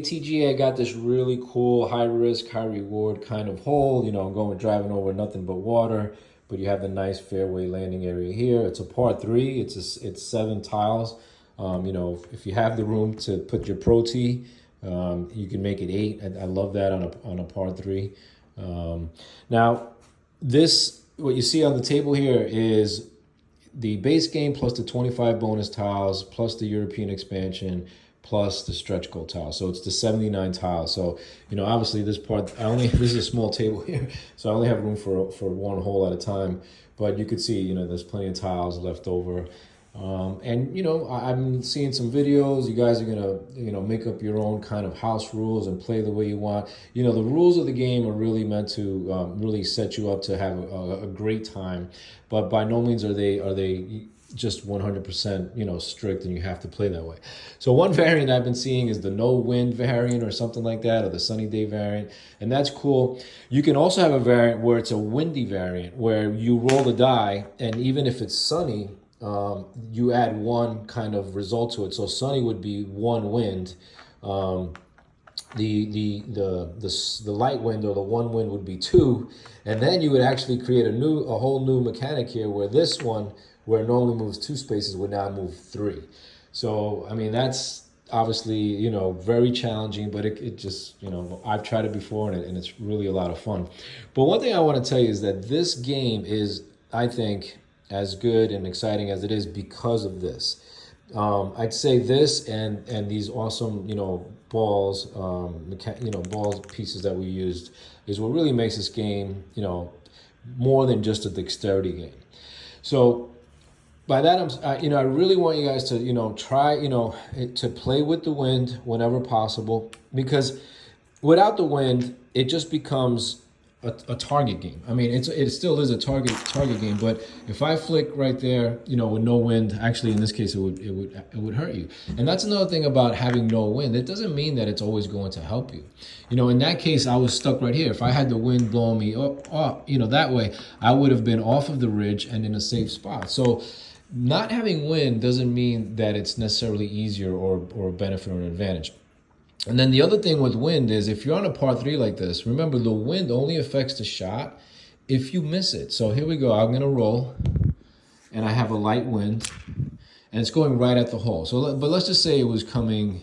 TGA got this really cool high risk, high reward kind of hole. I'm going driving over nothing but water, but you have the nice fairway landing area here. It's a par three. It's 7 tiles. If you have the room to put your pro tee, you can make it 8. I love that on a par three. Now, what you see on the table here is the base game plus the 25 bonus tiles plus the European expansion plus the stretch goal tile. So it's the 79 tiles. So, obviously this is a small table here, so I only have room for one hole at a time. But you could see, there's plenty of tiles left over. I'm seeing some videos. You guys are gonna, make up your own kind of house rules and play the way you want. The rules of the game are really meant to really set you up to have a great time. But by no means are they just 100% strict and you have to play that way. So one variant I've been seeing is the no wind variant or something like that, or the sunny day variant, and that's cool. You can also have a variant where it's a windy variant where you roll the die, and even if it's sunny, you add one kind of result to it. So sunny would be 1 wind. The light wind or the 1 wind would be 2, and then you would actually create a whole new mechanic here where this one, where it normally moves 2 spaces, would now move 3. So that's obviously very challenging, but it just I've tried it before and it's really a lot of fun. But one thing I want to tell you is that this game is, I think, as good and exciting as it is because of this. I'd say this and these awesome balls, balls pieces that we used is what really makes this game more than just a dexterity game. So by that I really want you guys to try to play with the wind whenever possible, because without the wind it just becomes a target game. It still is a target game, but if I flick right there, with no wind, actually in this case it would hurt you. And that's another thing about having no wind. It doesn't mean that it's always going to help you. In that case, I was stuck right here. If I had the wind blowing me up, that way, I would have been off of the ridge and in a safe spot. So not having wind doesn't mean that it's necessarily easier or a benefit or an advantage. And then the other thing with wind is if you're on a par 3 like this, remember the wind only affects the shot if you miss it. So here we go. I'm going to roll, and I have a light wind, and it's going right at the hole. But let's just say it was coming,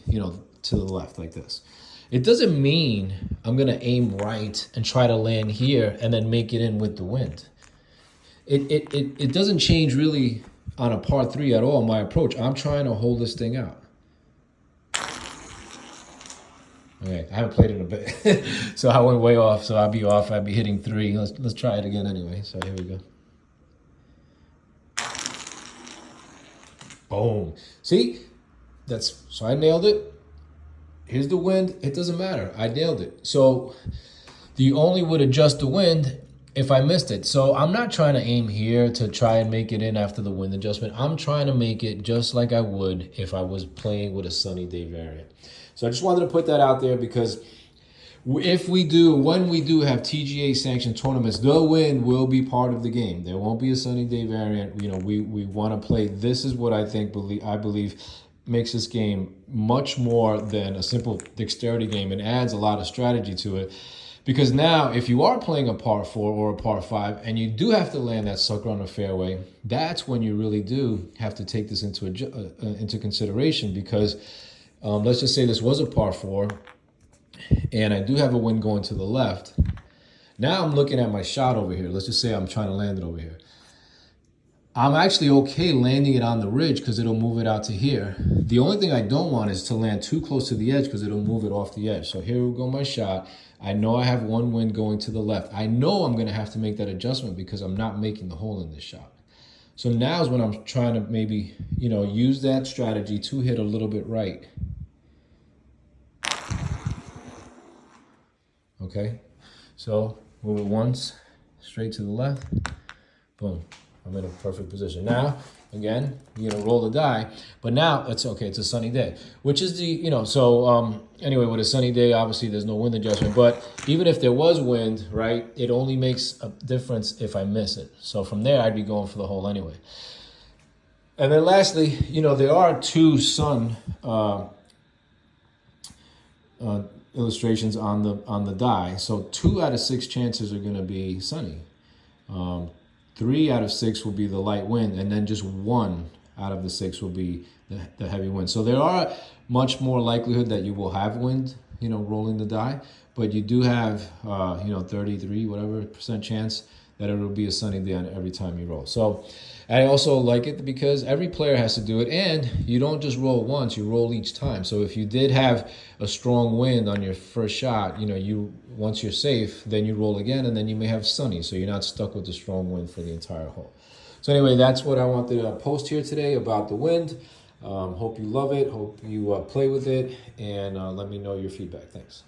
to the left like this. It doesn't mean I'm going to aim right and try to land here and then make it in with the wind. It doesn't change really on a par 3 at all, my approach. I'm trying to hold this thing out. Okay, I haven't played in a bit, so I went way off. So I'd be hitting 3. Let's try it again anyway. So here we go. Boom. See, so I nailed it. Here's the wind. It doesn't matter. I nailed it. So you only would adjust the wind if I missed it. So I'm not trying to aim here to try and make it in after the wind adjustment. I'm trying to make it just like I would if I was playing with a sunny day variant. So I just wanted to put that out there, because when we do have TGA sanctioned tournaments, the wind will be part of the game. There won't be a sunny day variant. We want to play. This is what I believe makes this game much more than a simple dexterity game and adds a lot of strategy to it. Because now, if you are playing a par 4 or a par 5 and you do have to land that sucker on the fairway, that's when you really do have to take this into consideration. Because let's just say this was a par 4 and I do have a wind going to the left. Now I'm looking at my shot over here. Let's just say I'm trying to land it over here. I'm actually okay landing it on the ridge because it'll move it out to here. The only thing I don't want is to land too close to the edge because it'll move it off the edge. So here we go, my shot. I know I have one wind going to the left. I know I'm going to have to make that adjustment because I'm not making the hole in this shot. So now is when I'm trying to maybe, use that strategy to hit a little bit right. Okay, so move it once, straight to the left, boom. I'm in a perfect position. Now, again, you're gonna roll the die, but now it's okay, it's a sunny day, which is anyway, with a sunny day, obviously there's no wind adjustment, but even if there was wind, right, it only makes a difference if I miss it. So from there, I'd be going for the hole anyway. And then lastly, there are 2 sun illustrations on the die. So 2 out of 6 chances are going to be sunny. 3 out of 6 will be the light wind, and then just 1 out of the 6 will be the heavy wind. So there are much more likelihood that you will have wind, rolling the die, but you do have 33 whatever percent chance that it will be a sunny day on every time you roll. So I also like it because every player has to do it, and you don't just roll once, you roll each time. So if you did have a strong wind on your first shot, once you're safe, then you roll again, and then you may have sunny, so you're not stuck with the strong wind for the entire hole. So anyway, that's what I wanted to post here today about the wind. Hope you love it, hope you play with it, and let me know your feedback. Thanks.